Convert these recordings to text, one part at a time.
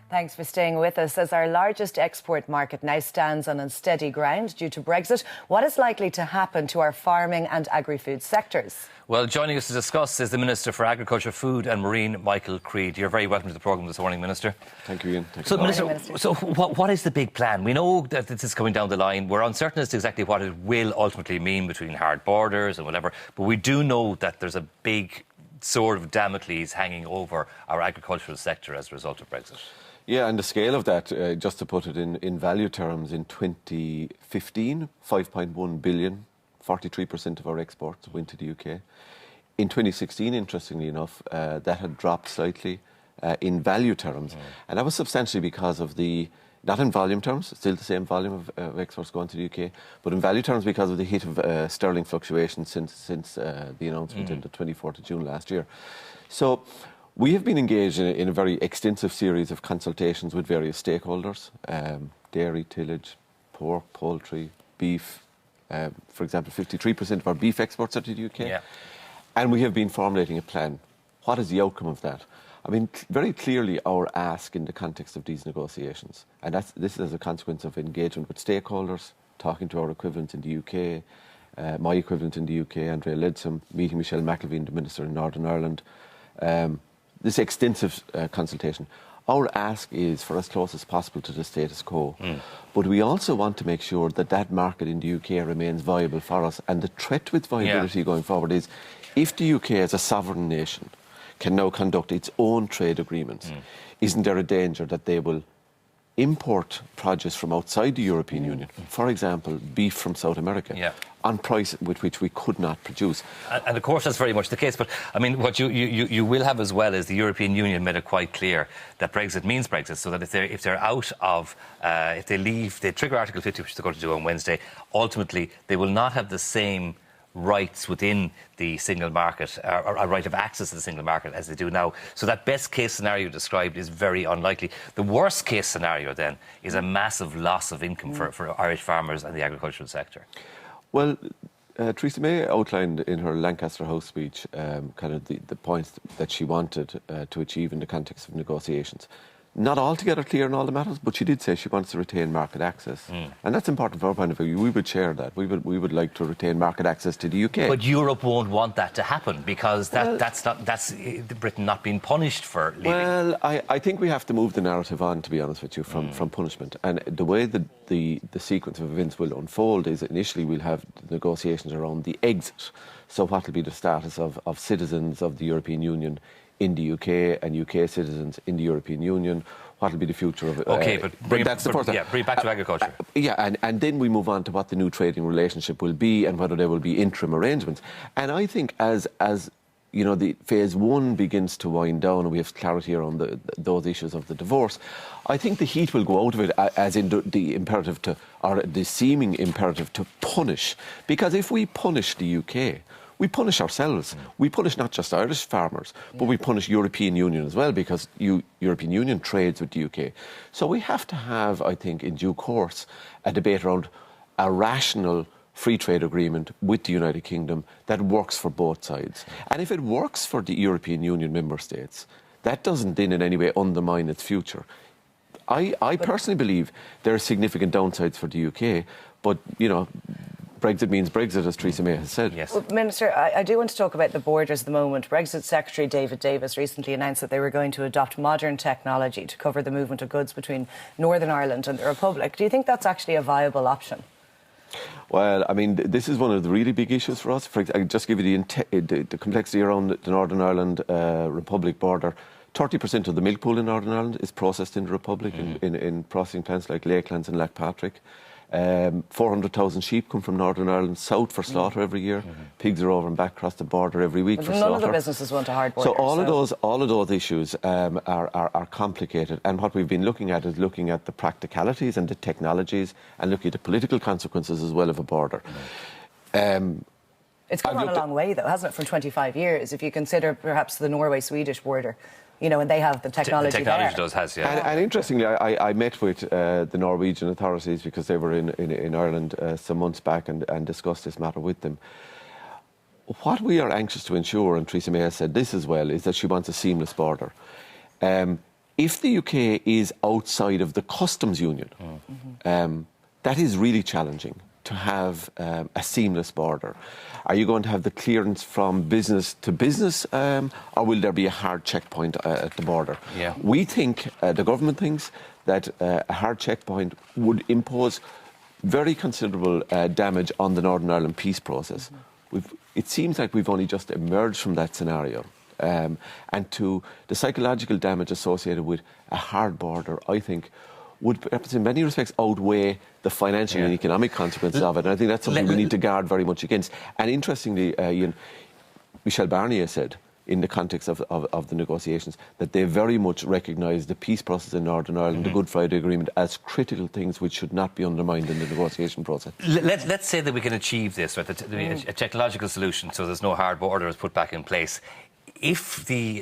Thanks for staying with us. As our largest export market now stands on unsteady ground due to Brexit, what is likely to happen to our farming and agri-food sectors? Well, joining us to discuss is the Minister for Agriculture, Food and Marine, Michael Creed. You're very welcome to the programme this morning, Minister. Thank you, Ian. So, what is the big plan? We know that this is coming down the line. We're uncertain as to exactly what it will ultimately mean between hard borders and whatever, but we do know that there's a big sword of Damocles hanging over our agricultural sector as a result of Brexit. Yeah, and the scale of that, just to put it in value terms, in 2015, 5.1 billion, 43% of our exports went to the UK. In 2016, interestingly enough, that had dropped slightly in value terms. And that was substantially because of not in volume terms, still the same volume of exports going to the UK, but in value terms because of the hit of sterling fluctuation since the announcement in the 24th of June last year. So we have been engaged in a very extensive series of consultations with various stakeholders, dairy, tillage, pork, poultry, beef. For example, 53% of our beef exports are to the UK. Yeah. And we have been formulating a plan. What is the outcome of that? I mean, very clearly our ask in the context of these negotiations, and this is as a consequence of engagement with stakeholders, talking to our equivalent in the UK, my equivalent in the UK, Andrea Leadsom, meeting Michelle McAlveen, the Minister in Northern Ireland, this extensive consultation. Our ask is for as close as possible to the status quo. But we also want to make sure that that market in the UK remains viable for us. And the threat with viability going forward is if the UK as a sovereign nation can now conduct its own trade agreements, isn't there a danger that they will import produce from outside the European Union, for example, beef from South America, on price with which we could not produce? And of course, that's very much the case. But I mean, what you will have as well is the European Union made it quite clear that Brexit means Brexit, so that if they're out of, if they leave, they trigger Article 50, which they're going to do on Wednesday. Ultimately, they will not have the same rights within the single market, or a right of access to the single market as they do now. So that best case scenario described is very unlikely. The worst case scenario then is a massive loss of income for Irish farmers and the agricultural sector. Well, Theresa May outlined in her Lancaster House speech kind of the points that she wanted to achieve in the context of negotiations. Not altogether clear on all the matters, but she did say she wants to retain market access. And that's important from our point of view. We would share that. We would like to retain market access to the UK. But Europe won't want that to happen because that's Britain not being punished for leaving. Well, I think we have to move the narrative on, to be honest with you, from punishment. And the way that the sequence of events will unfold is initially we'll have negotiations around the exit. So what will be the status of citizens of the European Union in the UK and UK citizens in the European Union? What will be the future of it? OK, but bring that's the first thing. Bring it back to agriculture. And then we move on to what the new trading relationship will be and whether there will be interim arrangements. And I think as you know, the phase one begins to wind down and we have clarity around those issues of the divorce, I think the heat will go out of it, as in the imperative to, or the seeming imperative to punish. Because if we punish the UK, we punish ourselves. We punish not just Irish farmers, but we punish European Union as well, because European Union trades with the UK. So we have to have, I think, in due course, a debate around a rational free trade agreement with the United Kingdom that works for both sides. And if it works for the European Union member states, that doesn't then in any way undermine its future. I personally believe there are significant downsides for the UK, but, you know, Brexit means Brexit, as Theresa May has said. Yes. Well, Minister, I do want to talk about the borders at the moment. Brexit Secretary David Davis recently announced that they were going to adopt modern technology to cover the movement of goods between Northern Ireland and the Republic. Do you think that's actually a viable option? Well, I mean, this is one of the really big issues for us. I'll just give you the complexity around the Northern Ireland Republic border. 30% of the milk pool in Northern Ireland is processed in the Republic in processing plants like Lakelands and Lackpatrick. 400,000 sheep come from Northern Ireland south for slaughter every year. Pigs are over and back across the border every week for slaughter. None of the businesses want a hard border. So all of those issues are complicated. And what we've been looking at is looking at the practicalities and the technologies and looking at the political consequences as well of a border. It's come on a long way, though, hasn't it, from 25 years, if you consider perhaps the Norway-Swedish border. You know, and they have the technology there. The technology does has, yeah. And interestingly, I met with the Norwegian authorities because they were in Ireland some months back and discussed this matter with them. What we are anxious to ensure, and Theresa May has said this as well, is that she wants a seamless border. If the UK is outside of the customs union, that is really challenging to have a seamless border. Are you going to have the clearance from business to business, or will there be a hard checkpoint at the border? Yeah. We think, the government thinks, that a hard checkpoint would impose very considerable damage on the Northern Ireland peace process. It seems like we've only just emerged from that scenario. And to the psychological damage associated with a hard border, I think, would perhaps in many respects outweigh the financial and economic consequences of it. And I think that's something we need to guard very much against. And interestingly, Ian, Michel Barnier said, in the context of the negotiations, that they very much recognise the peace process in Northern Ireland, the Good Friday Agreement, as critical things which should not be undermined in the negotiation process. Let's say that we can achieve this, right? A technological solution, so there's no hard border is put back in place. If the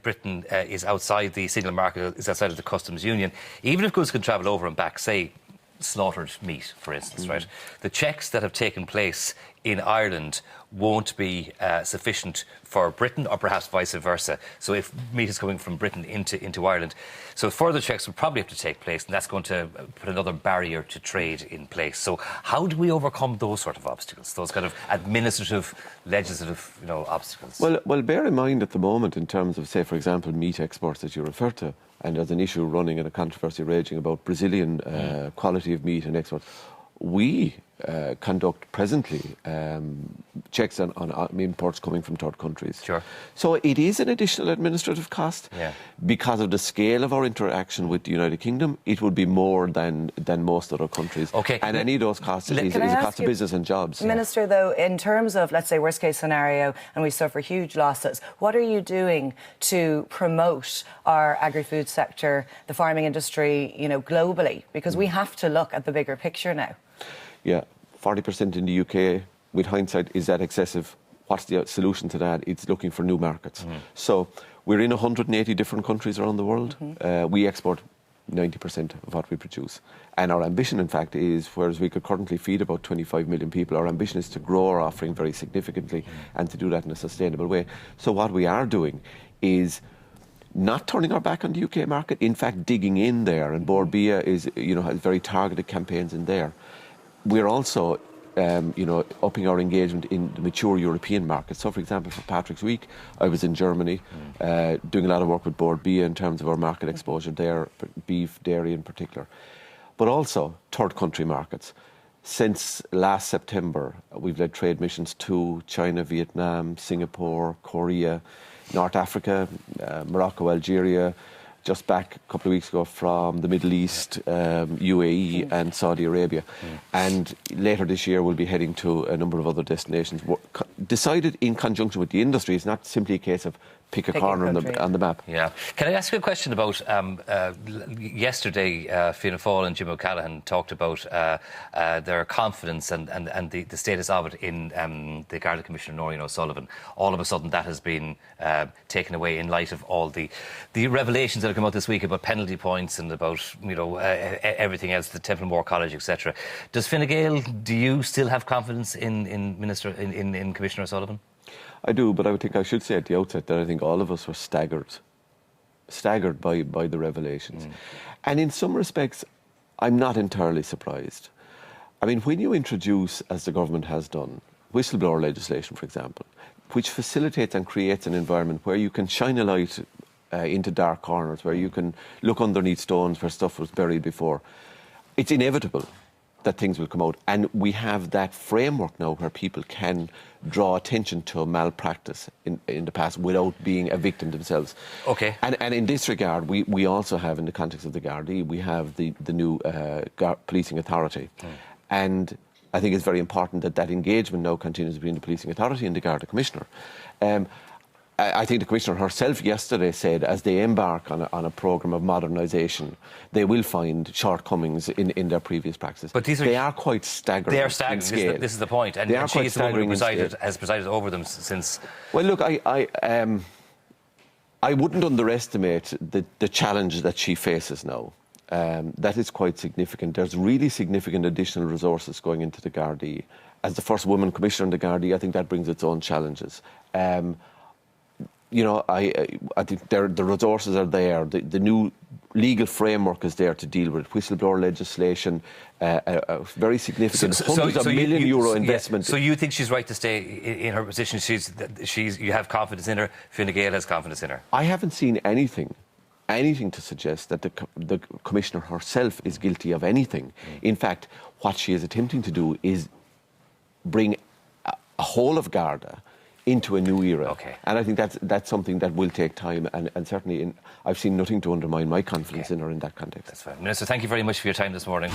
Britain is outside the single market, is outside of the customs union, even if goods can travel over and back, say slaughtered meat, for instance, right? The checks that have taken place in Ireland won't be sufficient for Britain, or perhaps vice versa. So if meat is coming from Britain into Ireland, so further checks will probably have to take place, and that's going to put another barrier to trade in place. So how do we overcome those sort of obstacles, those kind of administrative, legislative, obstacles? Well, bear in mind at the moment, in terms of, say, for example, meat exports that you refer to, and there's an issue running and a controversy raging about Brazilian quality of meat and exports. We conduct presently checks on imports coming from third countries. Sure. So it is an additional administrative cost. Yeah. Because of the scale of our interaction with the United Kingdom, it would be more than most other countries. Okay. And any of those costs is a cost of business and jobs. Minister, though, in terms of, let's say, worst case scenario, and we suffer huge losses, what are you doing to promote our agri-food sector, the farming industry, globally? Because we have to look at the bigger picture now. Yeah, 40% in the UK. With hindsight, is that excessive? What's the solution to that? It's looking for new markets. So we're in 180 different countries around the world. We export 90% of what we produce. And our ambition, in fact, is, whereas we could currently feed about 25 million people, our ambition is to grow our offering very significantly and to do that in a sustainable way. So what we are doing is not turning our back on the UK market, in fact, digging in there. And Bord Bia has very targeted campaigns in there. We're also, upping our engagement in the mature European markets. So, for example, for Patrick's Week, I was in Germany doing a lot of work with Bord Bia in terms of our market exposure there, beef, dairy in particular. But also third country markets. Since last September, we've led trade missions to China, Vietnam, Singapore, Korea, North Africa, Morocco, Algeria, just back a couple of weeks ago from the Middle East, UAE and Saudi Arabia. And later this year we'll be heading to a number of other destinations. Decided in conjunction with the industry. It's not simply a case of pick a corner on the map. Yeah. Can I ask you a question about yesterday? Fianna Fáil and Jim O'Callaghan talked about their confidence and the status of it in the Garda Commissioner Noreen O'Sullivan. All of a sudden that has been taken away in light of all the revelations that have come out this week about penalty points and about everything else, the Templemore College, etc. Does Fine Gael, do you still have confidence in Commissioner O'Sullivan? I do, but I should say at the outset that I think all of us were staggered by the revelations. And in some respects, I'm not entirely surprised. I mean, when you introduce, as the government has done, whistleblower legislation, for example, which facilitates and creates an environment where you can shine a light into dark corners, where you can look underneath stones where stuff was buried before, it's inevitable that things will come out. And we have that framework now where people can draw attention to malpractice in the past without being a victim themselves. Okay. And in this regard, we also have, in the context of the Gardaí, we have the new policing authority. And I think it's very important that engagement now continues between the policing authority and the Garda Commissioner. I think the Commissioner herself yesterday said, as they embark on a programme of modernisation, they will find shortcomings in their previous practices. But they are quite staggering. They are staggering. This is the point. And she is the one who has presided over them since. Well, look, I wouldn't underestimate the challenge that she faces now. That is quite significant. There's really significant additional resources going into the Gardaí. As the first woman commissioner in the Gardaí, I think that brings its own challenges. I think the resources are there. The new legal framework is there to deal with whistleblower legislation, a very significant hundreds of million euro investment. So you think she's right to stay in her position? You have confidence in her. Fine Gael has confidence in her. I haven't seen anything to suggest that the Commissioner herself is guilty of anything. In fact, what she is attempting to do is bring a whole of Garda into a new era. Okay. And I think that's something that will take time, and certainly I've seen nothing to undermine my confidence in her in that context. That's fine. Minister, thank you very much for your time this morning.